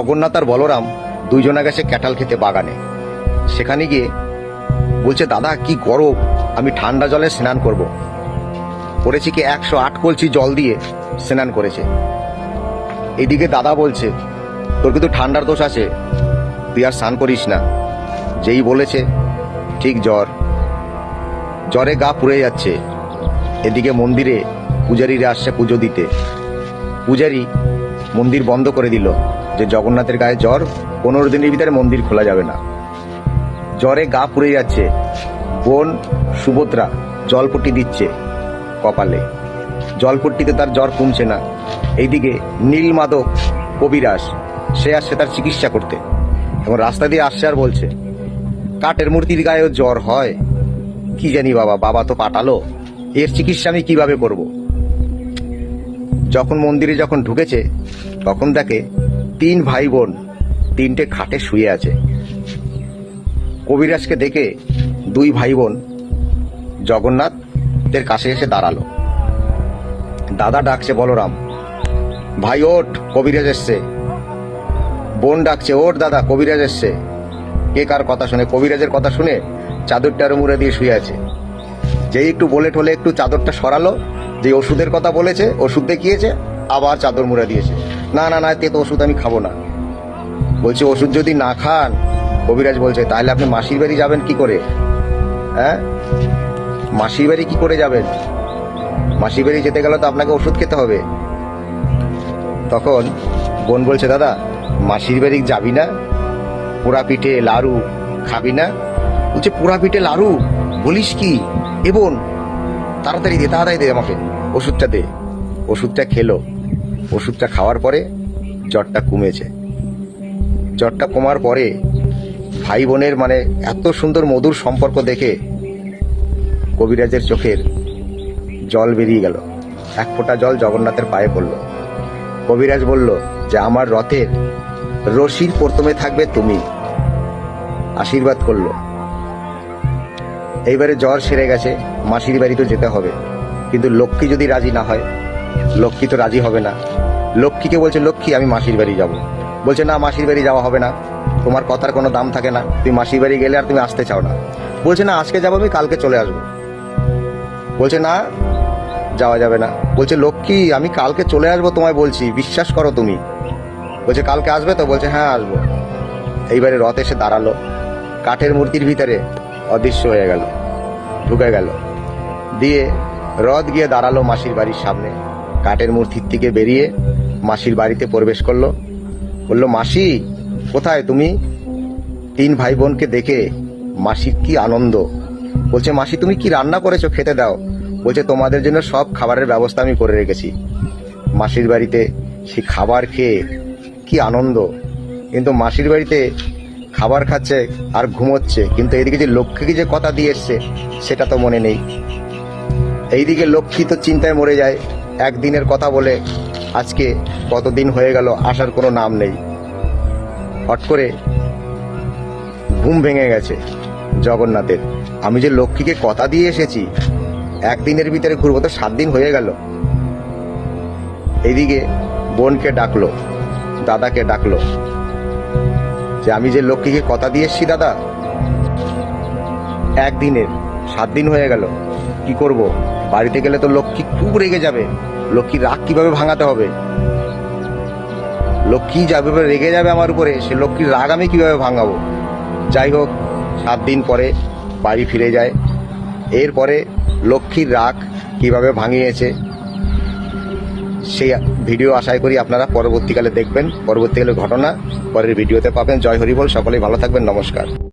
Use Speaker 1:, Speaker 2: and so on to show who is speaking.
Speaker 1: জগন্নাথ আর বলরাম দুইজনা গেছে ক্যাটাল খেতে বাগানে। সেখানে গিয়ে বলছে, দাদা কি গরম, আমি ঠান্ডা জলে স্নান করব। করেছি কি 108 কলসি জল দিয়ে স্নান করেছে। এদিকে দাদা বলছে, তোর কিন্তু ঠান্ডার দোষ আছে, তুই আর স্নান করিস না। যেই বলেছে ঠিক জ্বরে গা পুড়ে যাচ্ছে। এদিকে মন্দিরে পূজারীরা আসছে পুজো দিতে। পূজারী মন্দির বন্ধ করে দিল যে জগন্নাথের গায়ে জ্বর, 15 দিনের ভিতরে মন্দির খোলা যাবে না। জ্বরে গা পুড়ে যাচ্ছে। বোন সুভদ্রা জলপট্টি দিচ্ছে কপালে, জলপট্টিতে তার জ্বর কমছে না। এইদিকে নীলমাধব কবিরাজ সে আসছে তার চিকিৎসা করতে, এবং রাস্তা দিয়ে আসছে আর বলছে, কাঠের মূর্তির গায়েও জ্বর হয়, কি জানি বাবা তো পাঠালো, এর চিকিৎসা আমি কিভাবে করব। যখন মন্দিরে ঢুকেছে তখন দেখে 3 ভাই বোন 3টে খাটে শুয়ে আছে। কবিরাজকে দেখে 2 ভাই বোন জগন্নাথের কাছে এসে দাঁড়ালো। দাদা ডাকছে বলরাম, ভাই ওঠ, কবিরাজ এসছে। বোন ডাকছে, ওঠ দাদা, কবিরাজ এসছে। কে কার কথা শুনে? কবিরাজের কথা শুনে চাদরটার মুড়ে দিয়ে শুয়ে আছে। যেই একটু বলে ঠলে একটু চাদরটা সরালো, যে ওষুধের কথা বলেছে, ওষুধ দেখিয়েছে, আবার চাদর মুড়ে দিয়েছে। না না না, তে তো ওষুধ আমি খাবো না। বলছে, ওষুধ যদি না খান, কবিরাজ বলছে, তাহলে আপনি মাসির বাড়ি যাবেন কি করে? হ্যাঁ, মাসির বাড়ি কি করে যাবেন? মাসির বাড়ি যেতে গেলে তো আপনাকে ওষুধ খেতে হবে। তখন বোন বলছে, দাদা মাসির বাড়ি যাবি না? পোড়া পিঠে লাড়ু খাবি না? বলছে, পোড়া পিঠে লাড়ু বলিস কি? এ বোন তাড়াতাড়ি দে আমাকে ওষুধটা দে। ওষুধটা খেলো। ওষুধটা খাওয়ার পরে জ্বরটা কমেছে। জ্বরটা কমার পরে ভাই বোনের এত সুন্দর মধুর সম্পর্ক দেখে কবিরাজের চোখের জল বেরিয়ে গেল। 1 ফোঁটা জল জগন্নাথের পায়ে পড়ল। কবিরাজ বলল যে, আমার রথের রশির প্রথমে থাকবে তুমি। আশীর্বাদ করলো। এইবারে জ্বর সেরে গেছে, মাসির বাড়ি তো যেতে হবে। কিন্তু লক্ষ্মী যদি রাজি না হয়, লক্ষ্মী তো রাজি হবে না। লক্ষ্মীকে বলছে, লক্ষ্মী আমি মাসির বাড়ি যাব। বলছে, না মাসির বাড়ি যাওয়া হবে না, তোমার কথার কোনো দাম থাকে না, তুমি মাসির বাড়ি গেলে আর তুমি আসতে চাও না। বলছে, না আজকে যাবো, আমি কালকে চলে আসবো। বলছে, না যাওয়া যাবে না। বলছে, লক্ষ্মী আমি কালকে চলে আসবো, তোমায় বলছি, বিশ্বাস করো তুমি। বলছে, কালকে আসবে তো? বলছে, হ্যাঁ আসবো। এইবারে রথ এসে দাঁড়ালো, কাঠের মূর্তির ভিতরে অদৃশ্য হয়ে গেল, ঢুকে গেল। দিয়ে রথ গিয়ে দাঁড়ালো মাসির বাড়ির সামনে। কাঠের মূর্তির থেকে বেরিয়ে মাসির বাড়িতে প্রবেশ করলো। বললো, মাসি কোথায় তুমি? 3 ভাই বোনকে দেখে মাসির কি আনন্দ। বলছে, মাসি তুমি কি রান্না করেছো, খেতে দাও। বলছে, তোমাদের জন্য সব খাবারের ব্যবস্থা আমি করে রেখেছি। মাসির বাড়িতে সেই খাবার খেয়ে কি আনন্দ। কিন্তু মাসির বাড়িতে খাবার খাচ্ছে আর ঘুমোচ্ছে, কিন্তু এইদিকে যে লক্ষ্মীকে যে কথা দিয়ে এসছে সেটা তো মনে নেই। এইদিকে লক্ষ্মী তো চিন্তায় মরে যায়। একদিনের কথা বলে আজকে কতদিন হয়ে গেল, আসার কোনো নাম নেই। হট করে ঘুম ভেঙে গেছে জগন্নাথের। আমি যে লক্ষ্মীকে কথা দিয়ে এসেছি, একদিনের ভিতরে ঘুরবো, তো 7 দিন হয়ে গেল। এইদিকে বোনকে ডাকলো, দাদাকে ডাকলো, যে আমি যে লক্ষ্মীকে কথা দিয়ে এসছি দাদা, একদিনের 7 দিন হয়ে গেল, কি করব? বাড়িতে গেলে তো লক্ষ্মী খুব রেগে যাবে। লক্ষ্মীর রাগ কিভাবে ভাঙাতে হবে? লক্ষ্মী যেভাবে রেগে যাবে আমার উপরে, সে লক্ষ্মীর রাগ আমি কিভাবে ভাঙাবো? যাই হোক, 7 দিন পরে বাড়ি ফিরে যায়। এরপরে লক্ষ্মীর রাগ কিভাবে ভাঙিয়েছে সেই ভিডিও আশা করি আপনারা পরবর্তীকালে দেখবেন। পরবর্তীকালে ঘটনা পরের ভিডিওতে পাবেন। জয় হরি বল, সকলেই ভালো থাকবেন, নমস্কার।